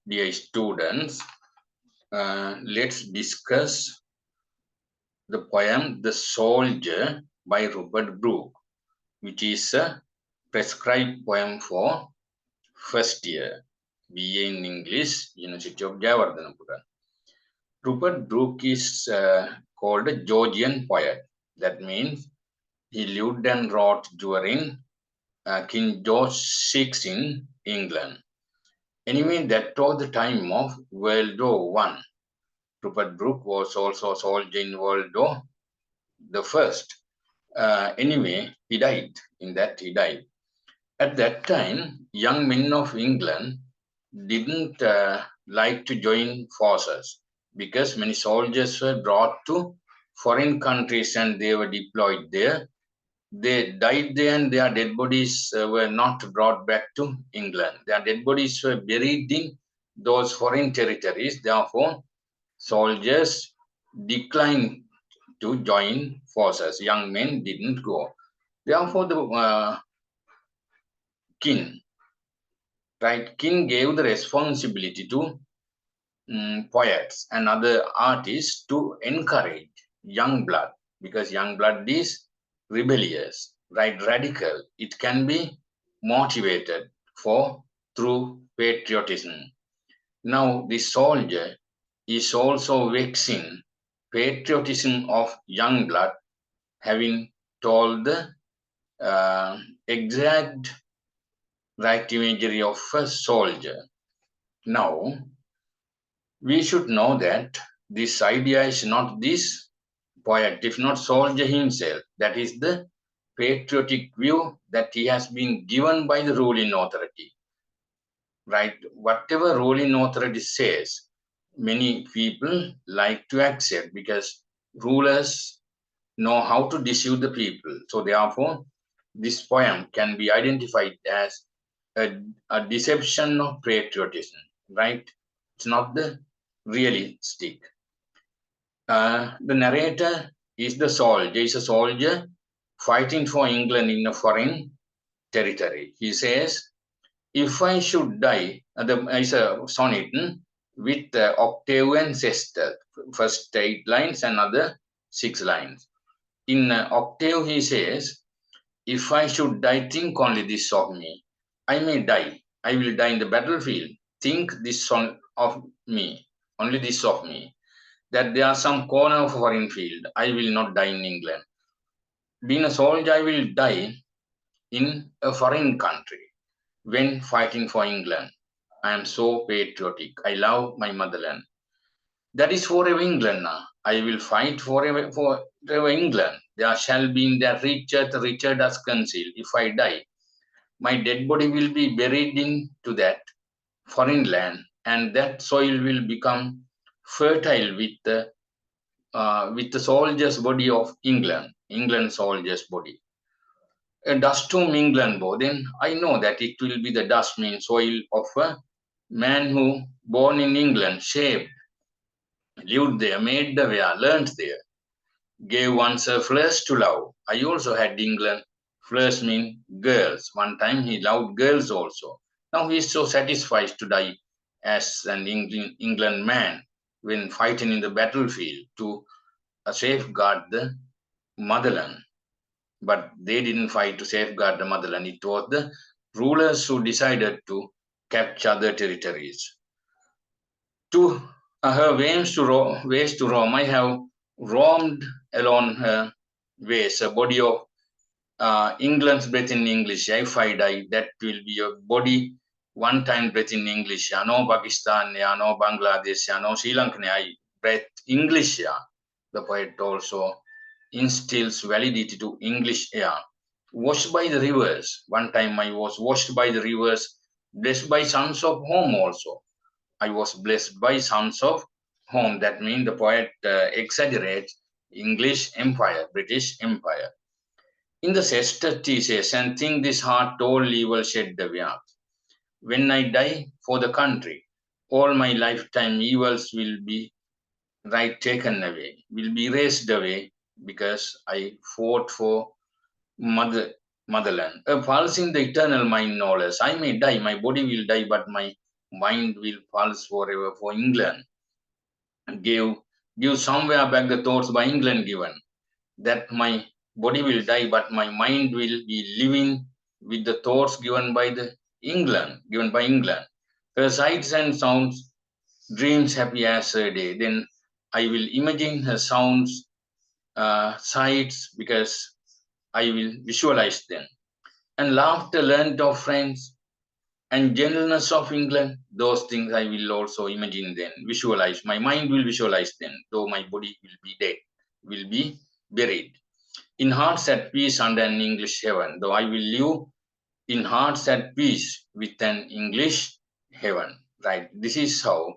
Dear students, let's discuss the poem The Soldier by Rupert Brooke, which is a prescribed poem for first year BA in English, University of Jawaharlal. Rupert Brooke is called a Georgian poet. That means he lived and wrote during King George VI in England. Anyway, that was the time of World War One. Rupert Brooke was also a soldier in World War the First. Anyway, he died. He died. At that time, young men of England didn't like to join forces because many soldiers were brought to foreign countries and they were deployed there. They died there and their dead bodies were not brought back to England. Their dead bodies were buried in those foreign territories. Therefore, soldiers declined to join forces. Young men didn't go. Therefore, the king gave the responsibility to poets and other artists to encourage young blood, because young blood is rebellious, right? Radical. It can be motivated through patriotism. Now, the soldier is also vexing patriotism of young blood, having told the exact right imagery of a soldier. Now, we should know that this idea is not this poet, if not soldier himself. That is the patriotic view that he has been given by the ruling authority. Right? Whatever ruling authority says, many people like to accept because rulers know how to deceive the people. So therefore, this poem can be identified as a deception of patriotism, right? It's not the realistic. The narrator is the soldier, is a soldier fighting for England in a foreign territory. He says, if I should die, is a sonnet with octave and sextet, first 8 lines and other 6 lines. In octave, he says, if I should die, think only this of me. I may die. I will die in the battlefield. Think this of me, only this of me. That there are some corner of a foreign field. I will not die in England. Being a soldier, I will die in a foreign country when fighting for England. I am so patriotic. I love my motherland. That is forever England now. I will fight forever England. There shall be in their Richard as concealed. If I die, my dead body will be buried into that foreign land, and that soil will become fertile with the soldier's body of England soldier's body. A dust to England, then I know that it will be the dust means soil of a man who born in England, shaped, lived there, made the way, learned there, gave oneself flesh to love. I also had England. Flesh mean girls. One time he loved girls also. Now he is so satisfied to die as an England man when fighting in the battlefield to safeguard the motherland. But they didn't fight to safeguard the motherland. It was the rulers who decided to capture the territories. To her ways to roam, I have roamed along her ways, a body of England's breath in English. If I die, that will be a body one time breath in English. No Pakistan, no Bangladesh, no Sri Lanka, I breath English. The poet also instills validity to English air. Washed by the rivers. One time I was washed by the rivers, blessed by sons of home also. I was blessed by sons of home. That means the poet exaggerates English empire, British empire. In the sextet he says, and think this heart all evil shed the earth. When I die for the country, all my lifetime evils will be taken away, will be erased away, because I fought for motherland. A pulse in the eternal mind, no less. I may die, my body will die, but my mind will pulse forever for England. Give somewhere back the thoughts by England given, that my body will die, but my mind will be living with the thoughts given by England. Her sights and sounds, dreams happy as a day. Then I will imagine her sounds, sights, because I will visualize them. And laughter learnt of friends and gentleness of England, those things I will also imagine then, visualize. My mind will visualize them, though my body will be dead, will be buried. In hearts at peace under an English heaven, though I will live in hearts at peace with an English heaven. Right. This is how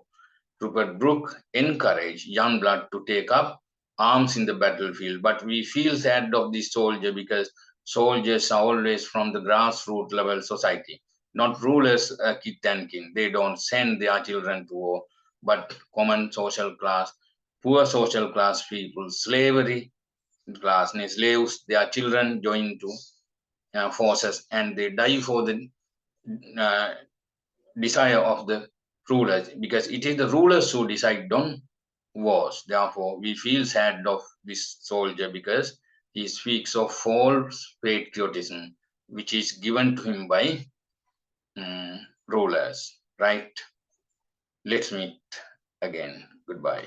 Rupert Brooke encouraged young blood to take up arms in the battlefield. But we feel sad of this soldier because soldiers are always from the grassroots level society, not rulers, kith and kin. They don't send their children to war, but common social class, poor social class people, slavery class, slaves, their children join to forces, and they die for the uh, desire of the rulers, because it is the rulers who decide on wars. Therefore, we feel sad of this soldier because he speaks of false patriotism, which is given to him by rulers. Right? Let's meet again. Goodbye.